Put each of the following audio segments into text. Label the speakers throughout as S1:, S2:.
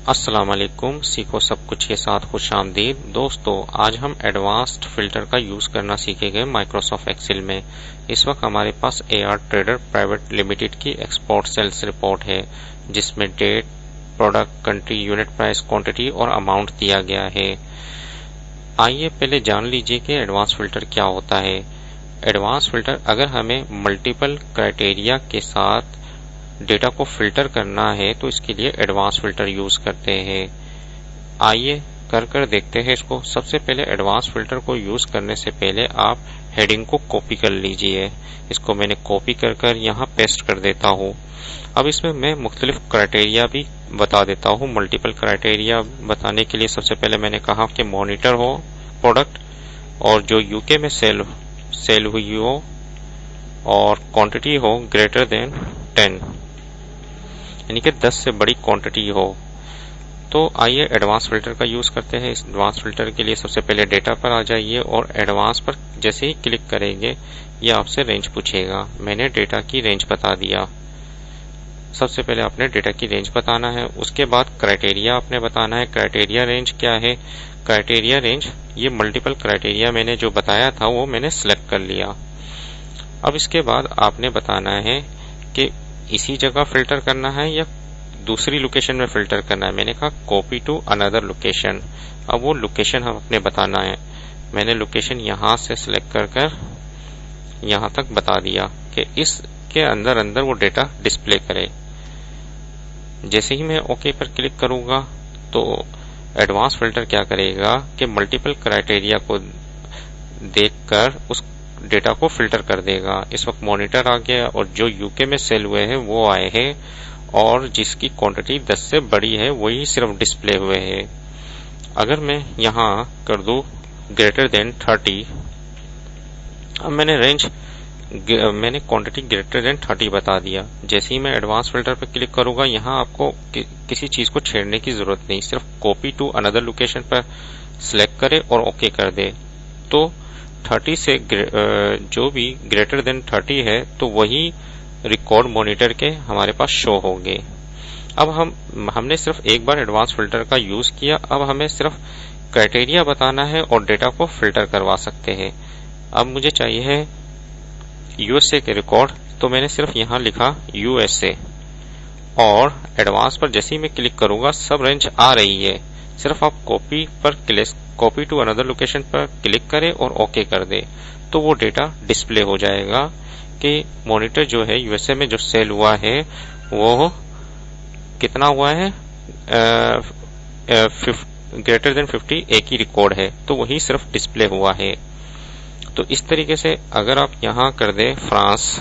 S1: अस्सलाम वालेकुम। सीखो सब कुछ के साथ खुशामदीद। दोस्तों, आज हम एडवांस्ड फिल्टर का यूज़ करना सीखेंगे माइक्रोसॉफ्ट एक्सेल में। इस वक्त हमारे पास AR ट्रेडर प्राइवेट लिमिटेड की एक्सपोर्ट सेल्स रिपोर्ट है, जिसमें date, product, country, unit price, quantity और अमाउंट दिया गया है। आइए पहले जान लीजिए कि एडवांस फिल्टर क्या होता है। एडवांस फिल्टर, अगर हमें मल्टीपल क्राइटेरिया के साथ डेटा को फिल्टर करना है तो इसके लिए एडवांस फिल्टर यूज करते हैं। आइए कर देखते हैं इसको। सबसे पहले एडवांस फिल्टर को यूज करने से पहले आप हेडिंग को कॉपी कर लीजिए। इसको मैंने कॉपी कर यहाँ पेस्ट कर देता हूँ। अब इसमें मैं मुख्तलिफ क्राइटेरिया भी बता देता हूँ। मल्टीपल क्राइटेरिया बताने के लिए सबसे पहले मैंने कहा कि मॉनिटर हो प्रोडक्ट, और जो यूके में सेल हुई हो, और क्वांटिटी हो ग्रेटर देन 10, यानी कि 10 से बड़ी क्वांटिटी हो। तो आइए एडवांस फिल्टर का यूज करते हैं। इस एडवांस फिल्टर के लिए सबसे पहले डेटा पर आ जाइए और एडवांस पर जैसे ही क्लिक करेंगे ये आपसे रेंज पूछेगा। मैंने डेटा की रेंज बता दिया। सबसे पहले आपने डेटा की रेंज बताना है, उसके बाद क्राइटेरिया आपने बताना है। क्राइटेरिया रेंज क्या है? क्राइटेरिया रेंज, ये मल्टीपल क्राइटेरिया मैंने जो बताया था वो मैंने सिलेक्ट कर लिया। अब इसके बाद आपने बताना है कि इसी जगह फिल्टर करना है या दूसरी लोकेशन में फिल्टर करना है। मैंने कहा कॉपी टू अनदर लोकेशन। अब वो लोकेशन हम अपने बताना है। मैंने लोकेशन यहां से सिलेक्ट कर यहां तक बता दिया कि इसके अंदर वो डेटा डिस्प्ले करे। जैसे ही मैं ओके पर क्लिक करूंगा तो एडवांस फिल्टर क्या करेगा कि मल्टीपल क्राइटेरिया को देखकर उस डेटा को फिल्टर कर देगा। इस वक्त मॉनिटर आ गया और जो यूके में सेल हुए हैं वो आए हैं, और जिसकी क्वांटिटी 10 से बड़ी है वही सिर्फ डिस्प्ले हुए हैं। अगर मैं यहां कर दूं ग्रेटर देन 30, अब मैंने क्वांटिटी ग्रेटर देन 30 बता दिया। जैसे ही मैं एडवांस फिल्टर पर क्लिक करूंगा यहां आपको किसी चीज को छेड़ने की जरूरत नहीं, सिर्फ कॉपी टू अनदर लोकेशन पर सिलेक्ट करे और ओके कर दे। तो 30 से जो भी ग्रेटर देन 30 है तो वही रिकॉर्ड मॉनिटर के हमारे पास शो होंगे। अब हमने सिर्फ एक बार एडवांस फिल्टर का यूज किया। अब हमें सिर्फ क्राइटेरिया बताना है और डेटा को फिल्टर करवा सकते हैं। अब मुझे चाहिए है यूएसए के रिकॉर्ड, तो मैंने सिर्फ यहां लिखा यूएसए, और एडवांस पर जैसे ही मैं क्लिक करूंगा सब रेंज आ रही है। सिर्फ आप कॉपी टू अनदर लोकेशन पर क्लिक करें और ओके कर दे तो वो डेटा डिस्प्ले हो जाएगा कि मॉनिटर जो है यूएसए में जो सेल हुआ है वो कितना हुआ है, ग्रेटर देन 50 एक ही रिकॉर्ड है, तो वही सिर्फ डिस्प्ले हुआ है। तो इस तरीके से अगर आप यहां कर दे फ्रांस,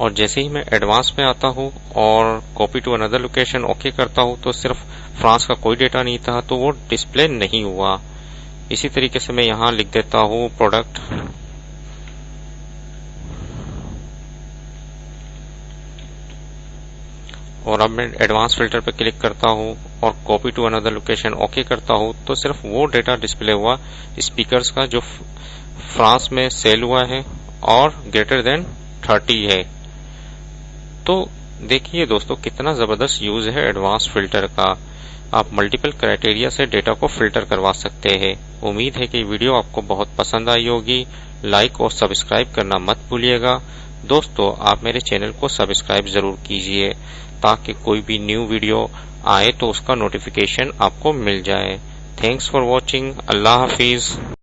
S1: और जैसे ही मैं एडवांस में आता हूं और copy to another location okay करता हूं तो सिर्फ फ्रांस का कोई डेटा नहीं था तो वो डिस्प्ले नहीं हुआ। इसी तरीके से मैं यहां लिख देता हूं प्रोडक्ट, और अब मैं एडवांस फिल्टर पर क्लिक करता हूं और copy to another location okay करता हूं तो सिर्फ वो डेटा डिस्प्ले हुआ स्पीकर्स का जो फ्रांस में सेल हुआ है और ग्रेटर देन 30 है। तो देखिए दोस्तों कितना जबरदस्त यूज है एडवांस फिल्टर का। आप मल्टीपल क्राइटेरिया से डेटा को फिल्टर करवा सकते हैं। उम्मीद है कि वीडियो आपको बहुत पसंद आई होगी। लाइक और सब्सक्राइब करना मत भूलिएगा। दोस्तों, आप मेरे चैनल को सब्सक्राइब जरूर कीजिए ताकि कोई भी न्यू वीडियो आए तो उसका नोटिफिकेशन आपको मिल जाए। Thanks for watching. Allah Hafiz.